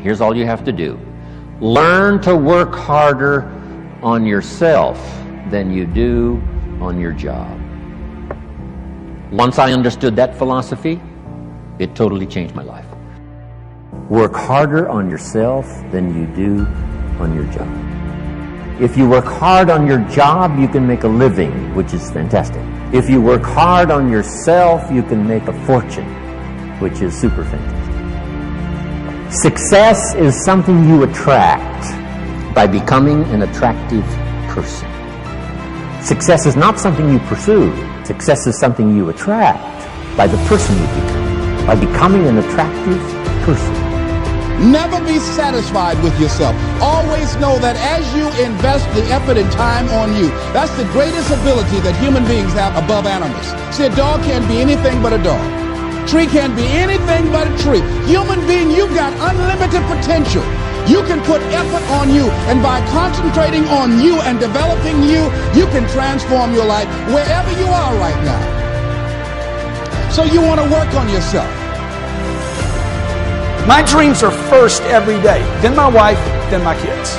Here's all you have to do. Learn to work harder on yourself than you do on your job. Once I understood that philosophy, it totally changed my life. Work harder on yourself than you do on your job. If you work hard on your job, you can make a living, which is fantastic. If you work hard on yourself, you can make a fortune, which is super fantastic. Success is something you attract by becoming an attractive person. Success is not something you pursue. Success is something you attract by the person you become, by becoming an attractive person. Never be satisfied with yourself. Always know that as you invest the effort and time on you, that's the greatest ability that human beings have above animals. See, a dog can't be anything but a dog. Tree can't be anything but a tree. Human being, you've got unlimited potential. You can put effort on you, and by concentrating on you and developing you, you can transform your life wherever you are right now. So you want to work on yourself. My dreams are first every day, then my wife, then my kids.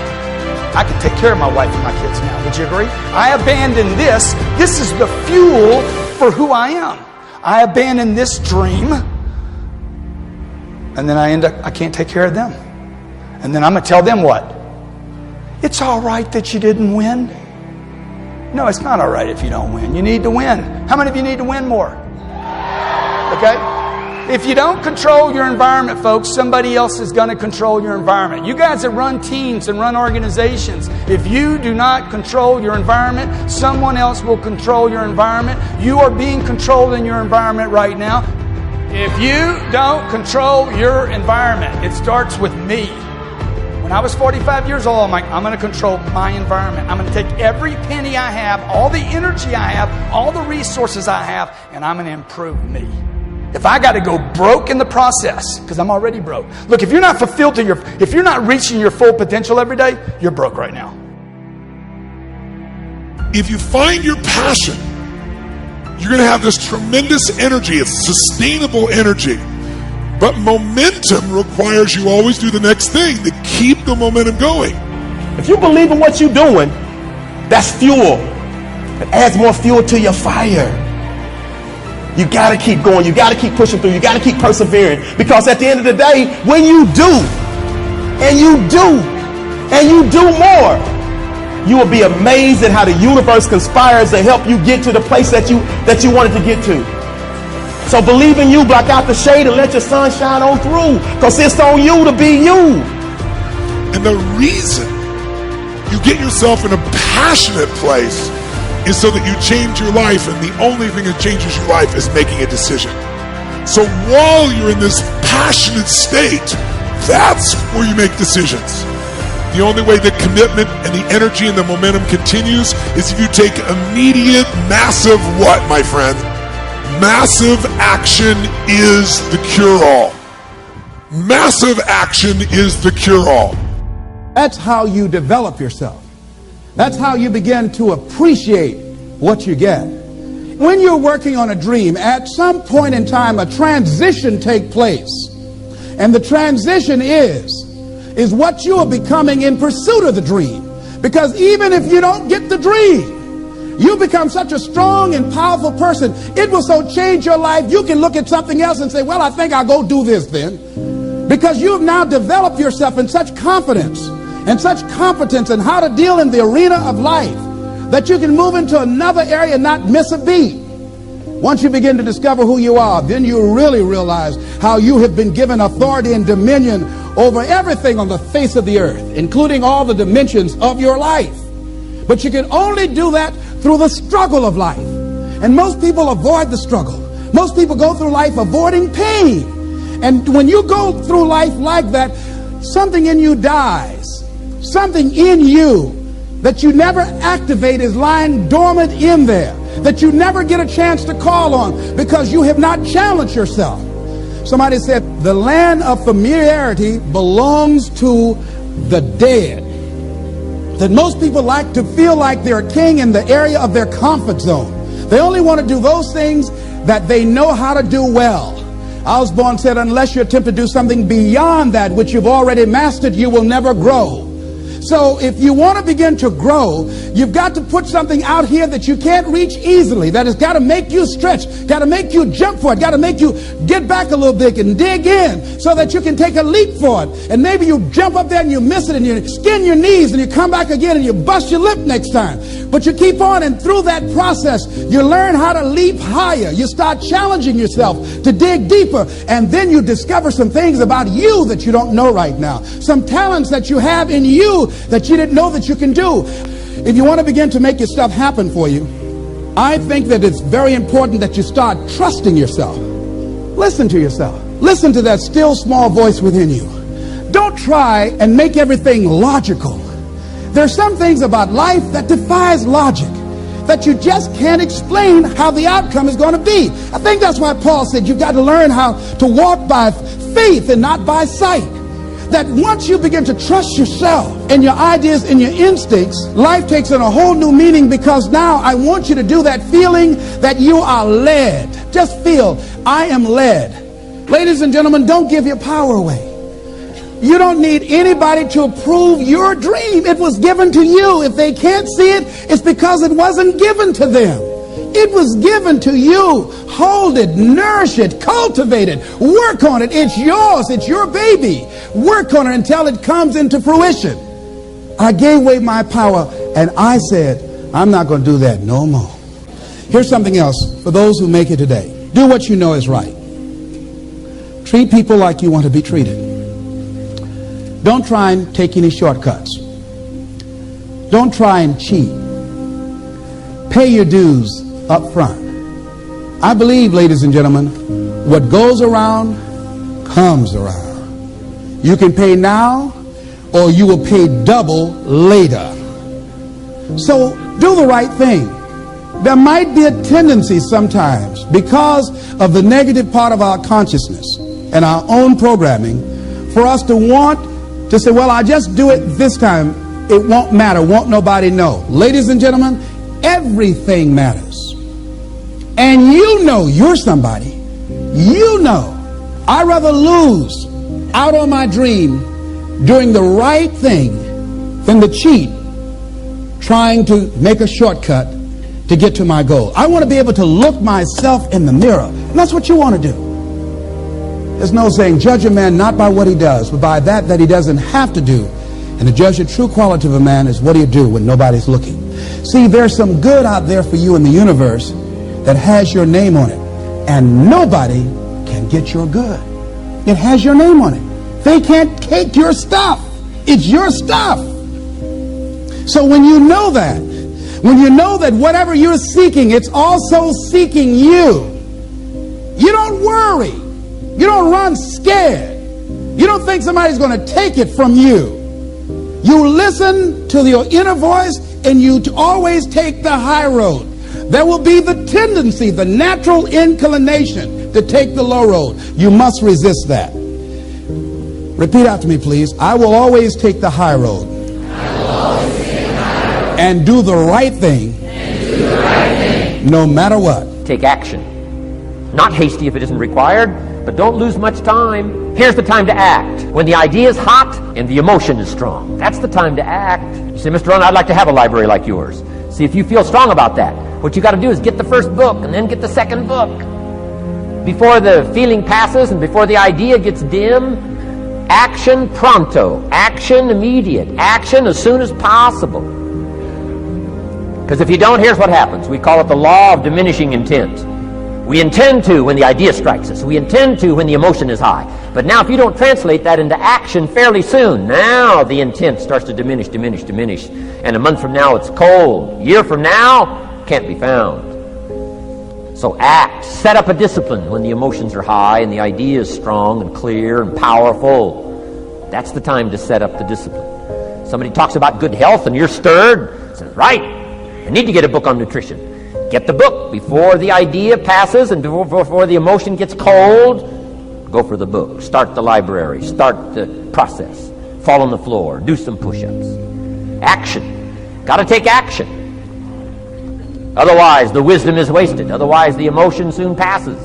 I can take care of my wife and my kids now. Would you agree? I abandon this. This is the fuel for who I am. I abandon this dream, and then I can't take care of them. And then I'm going to tell them what? It's all right that you didn't win. No, it's not all right if you don't win. You need to win. How many of you need to win more? Okay? If you don't control your environment, folks, somebody else is going to control your environment. You guys that run teams and run organizations, if you do not control your environment, someone else will control your environment. You are being controlled in your environment right now. If you don't control your environment, it starts with me. When I was 45 years old, I'm like, I'm going to control my environment. I'm going to take every penny I have, all the energy I have, all the resources I have, and I'm going to improve me. If I got to go broke in the process, because I'm already broke. Look, if you're not fulfilled if you're not reaching your full potential every day, you're broke right now. If you find your passion, you're going to have this tremendous energy. It's sustainable energy. But momentum requires you always do the next thing to keep the momentum going. If you believe in what you're doing, that's fuel. It adds more fuel to your fire. You got to keep going. You got to keep pushing through. You got to keep persevering. Because at the end of the day, when you do, and you do, and you do more, you will be amazed at how the universe conspires to help you get to the place that you wanted to get to. So believe in you, block out the shade, and let your sun shine on through. Because it's on you to be you. And the reason you get yourself in a passionate place is so that you change your life, and the only thing that changes your life is making a decision. So while you're in this passionate state, that's where you make decisions. The only way the commitment and the energy and the momentum continues is if you take immediate, massive what, my friend? Massive action is the cure-all. Massive action is the cure-all. That's how you develop yourself. That's how you begin to appreciate what you get. When you're working on a dream, at some point in time, a transition takes place. And the transition is what you are becoming in pursuit of the dream. Because even if you don't get the dream, you become such a strong and powerful person. It will so change your life, you can look at something else and say, well, I think I'll go do this then. Because you have now developed yourself in such confidence and such competence in how to deal in the arena of life that you can move into another area and not miss a beat. Once you begin to discover who you are, then you really realize how you have been given authority and dominion over everything on the face of the earth, including all the dimensions of your life. But you can only do that through the struggle of life. And most people avoid the struggle. Most people go through life avoiding pain. And when you go through life like that, something in you dies. Something in you that you never activate is lying dormant in there, that you never get a chance to call on because you have not challenged yourself. Somebody said the land of familiarity belongs to the dead. That most people like to feel like they're a king in the area of their comfort zone. They only want to do those things that they know how to do well. Osborne said, unless you attempt to do something beyond that which you've already mastered, you will never grow. So if you want to begin to grow, you've got to put something out here that you can't reach easily, that has got to make you stretch, got to make you jump for it, got to make you get back a little bit and dig in so that you can take a leap for it. And maybe you jump up there and you miss it and you skin your knees and you come back again and you bust your lip next time. But you keep on, and through that process, you learn how to leap higher. You start challenging yourself to dig deeper, and then you discover some things about you that you don't know right now. Some talents that you have in you that you didn't know that you can do. If you want to begin to make your stuff happen for you, I think that it's very important that you start trusting yourself. Listen to yourself. Listen to that still small voice within you. Don't try and make everything logical. There's some things about life that defies logic, that you just can't explain how the outcome is going to be. I think that's why Paul said you've got to learn how to walk by faith and not by sight. That once you begin to trust yourself and your ideas and your instincts, life takes on a whole new meaning, because now I want you to do that feeling that you are led. Just feel, I am led. Ladies and gentlemen, don't give your power away. You don't need anybody to approve your dream. It was given to you. If they can't see it, it's because it wasn't given to them. It was given to you. Hold it, nourish it, cultivate it, work on it. It's yours. It's your baby. Work on it until it comes into fruition. I gave away my power and I said, I'm not going to do that no more. Here's something else for those who make it today. Do what you know is right. Treat people like you want to be treated. Don't try and take any shortcuts. Don't try and cheat. Pay your dues up front. I believe, ladies and gentlemen, what goes around comes around. You can pay now, or you will pay double later. So do the right thing. There might be a tendency sometimes, because of the negative part of our consciousness and our own programming, for us to want to say, well, I just do it this time. It won't matter. Won't nobody know. Ladies and gentlemen, everything matters. And you know you're somebody. You know. I'd rather lose out on my dream doing the right thing than to cheat trying to make a shortcut to get to my goal. I want to be able to look myself in the mirror. And that's what you want to do. There's no saying, judge a man not by what he does, but by that he doesn't have to do. And to judge the true quality of a man is what do you do when nobody's looking. See, there's some good out there for you in the universe that has your name on it. And nobody can get your good. It has your name on it. They can't take your stuff. It's your stuff. So when you know that whatever you're seeking, it's also seeking you, you don't worry. You don't run scared. You don't think somebody's going to take it from you. You listen to your inner voice, and you always take the high road. There will be the tendency, the natural inclination to take the low road. You must resist that. Repeat after me, please. I will always take the high road. And do the right thing. No matter what. Take action. Not hasty if it isn't required. But don't lose much time. Here's the time to act. When the idea is hot and the emotion is strong. That's the time to act. You say, Mr. Ron, I'd like to have a library like yours. See, if you feel strong about that, what you got to do is get the first book and then get the second book. Before the feeling passes and before the idea gets dim, action pronto. Action immediate. Action as soon as possible. Because if you don't, here's what happens. We call it the law of diminishing intent. We intend to when the idea strikes us. We intend to when the emotion is high. But now if you don't translate that into action fairly soon, now the intent starts to diminish. And a month from now it's cold. A year from now, can't be found. So act. Set up a discipline when the emotions are high and the idea is strong and clear and powerful. That's the time to set up the discipline. Somebody talks about good health and you're stirred. Says, right, I need to get a book on nutrition. Get the book before the idea passes and before the emotion gets cold. Go for the book. Start the library. Start the process. Fall on the floor. Do some push-ups. Action. Got to take action. Otherwise, the wisdom is wasted. Otherwise, the emotion soon passes.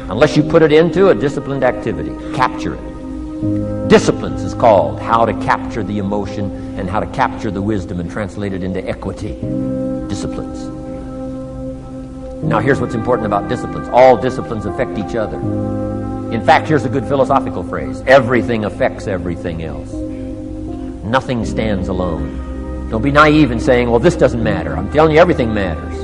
unless you put it into a disciplined activity. Capture it. Disciplines is called how to capture the emotion and how to capture the wisdom and translate it into equity. Disciplines. Now here's what's important about disciplines. All disciplines affect each other. In fact, here's a good philosophical phrase. Everything affects everything else. Nothing stands alone. Don't be naive in saying, well, this doesn't matter. I'm telling you, everything matters.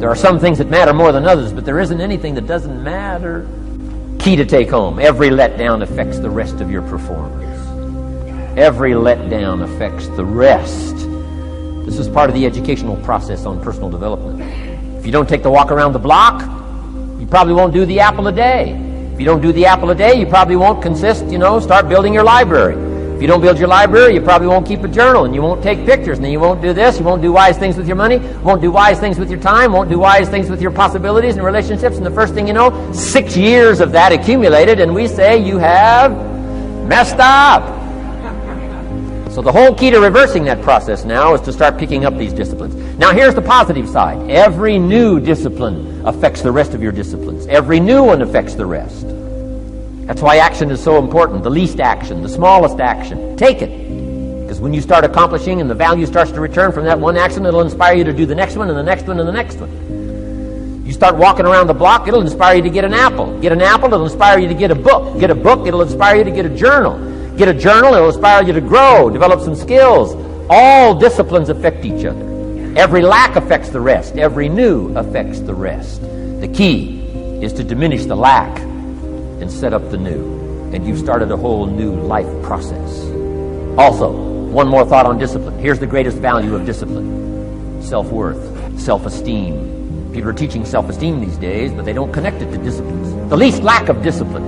There are some things that matter more than others, but there isn't anything that doesn't matter. Key to take home. Every letdown affects the rest of your performance. Every letdown affects the rest. This is part of the educational process on personal development. If you don't take the walk around the block, you probably won't do the apple a day. If you don't do the apple a day, you probably won't start building your library. If you don't build your library, you probably won't keep a journal, and you won't take pictures, and then you won't do this, you won't do wise things with your money, won't do wise things with your time, won't do wise things with your possibilities and relationships, and the first thing you know, 6 years of that accumulated, and we say you have messed up. So the whole key to reversing that process now is to start picking up these disciplines. Now here's the positive side. Every new discipline affects the rest of your disciplines. Every new one affects the rest. That's why action is so important. The least action, the smallest action. Take it. Because when you start accomplishing and the value starts to return from that one action, it'll inspire you to do the next one and the next one and the next one. You start walking around the block, it'll inspire you to get an apple. Get an apple, it'll inspire you to get a book. Get a book, it'll inspire you to get a journal. Get a journal, it'll inspire you to grow, develop some skills. All disciplines affect each other. Every lack affects the rest. Every new affects the rest. The key is to diminish the lack and set up the new. And you've started a whole new life process. Also, one more thought on discipline. Here's the greatest value of discipline. Self-worth, self-esteem. People are teaching self-esteem these days, but they don't connect it to disciplines. The least lack of discipline,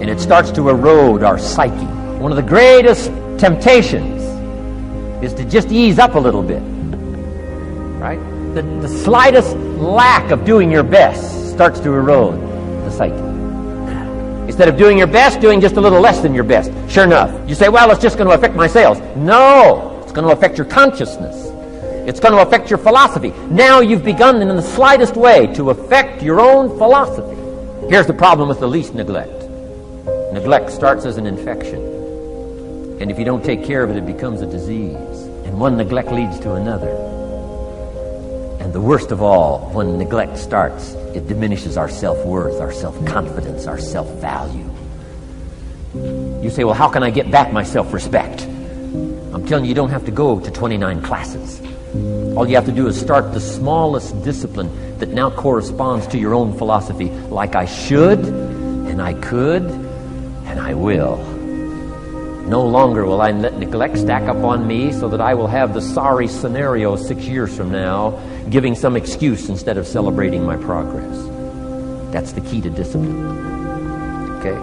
and it starts to erode our psyche. One of the greatest temptations is to just ease up a little bit. Right? The slightest lack of doing your best starts to erode the psyche. Instead of doing your best, doing just a little less than your best. Sure enough, you say, well, it's just going to affect my sales. No, it's going to affect your consciousness. It's going to affect your philosophy. Now you've begun in the slightest way to affect your own philosophy. Here's the problem with the least neglect. Neglect starts as an infection. And if you don't take care of it, it becomes a disease. And one neglect leads to another. And the worst of all, when neglect starts, it diminishes our self-worth, our self-confidence, our self-value. You say, well, how can I get back my self-respect? I'm telling you, you don't have to go to 29 classes. All you have to do is start the smallest discipline that now corresponds to your own philosophy, like I should, and I could, and I will. No longer will I let neglect stack up on me so that I will have the sorry scenario 6 years from now, giving some excuse instead of celebrating my progress. That's the key to discipline. Okay?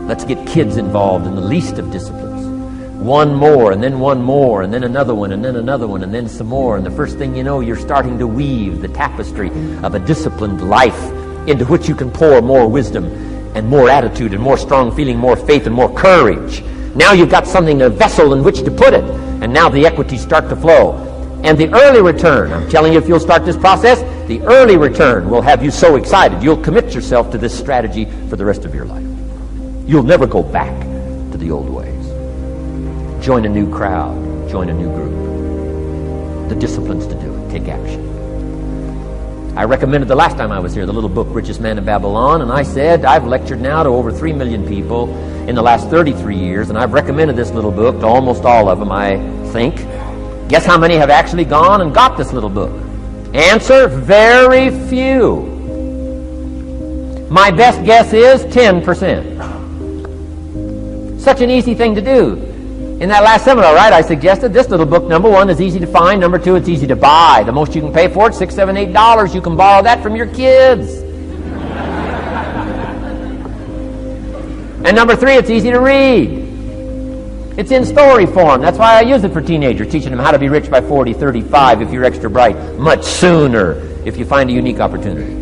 Let's get kids involved in the least of disciplines. One more, and then one more, and then another one, and then another one, and then some more. And the first thing you know, you're starting to weave the tapestry of a disciplined life into which you can pour more wisdom and more attitude and more strong feeling, more faith and more courage. Now you've got something, a vessel in which to put it. And now the equities start to flow. And the early return, I'm telling you, if you'll start this process, the early return will have you so excited. You'll commit yourself to this strategy for the rest of your life. You'll never go back to the old ways. Join a new crowd. Join a new group. The disciplines to do it. Take action. I recommended the last time I was here, the little book, Richest Man in Babylon, and I said I've lectured now to over 3 million people in the last 33 years, and I've recommended this little book to almost all of them, I think. Guess how many have actually gone and got this little book? Answer, very few. My best guess is 10%. Such an easy thing to do. In that last seminar, right, I suggested this little book, number one, is easy to find. Number two, it's easy to buy. The most you can pay for it, $6, $7, $8. You can borrow that from your kids. And number three, it's easy to read. It's in story form. That's why I use it for teenagers, teaching them how to be rich by 40, 35 if you're extra bright, much sooner if you find a unique opportunity.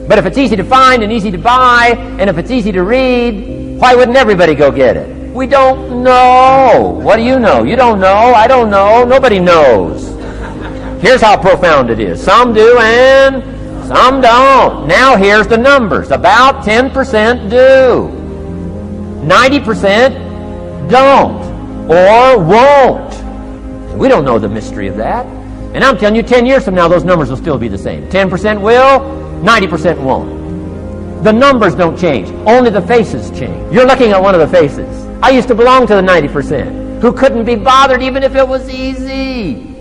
But if it's easy to find and easy to buy, and if it's easy to read, why wouldn't everybody go get it? We don't know. What do you know? You don't know. I don't know. Nobody knows. Here's how profound it is. Some do and Some don't. Now here's the numbers. About 10% do. 90% don't or won't. We don't know the mystery of that. And I'm telling you, 10 years from now, those numbers will still be the same. 10% will, 90% won't. The numbers don't change. Only the faces change. You're looking at one of the faces. I used to belong to the 90% who couldn't be bothered even if it was easy.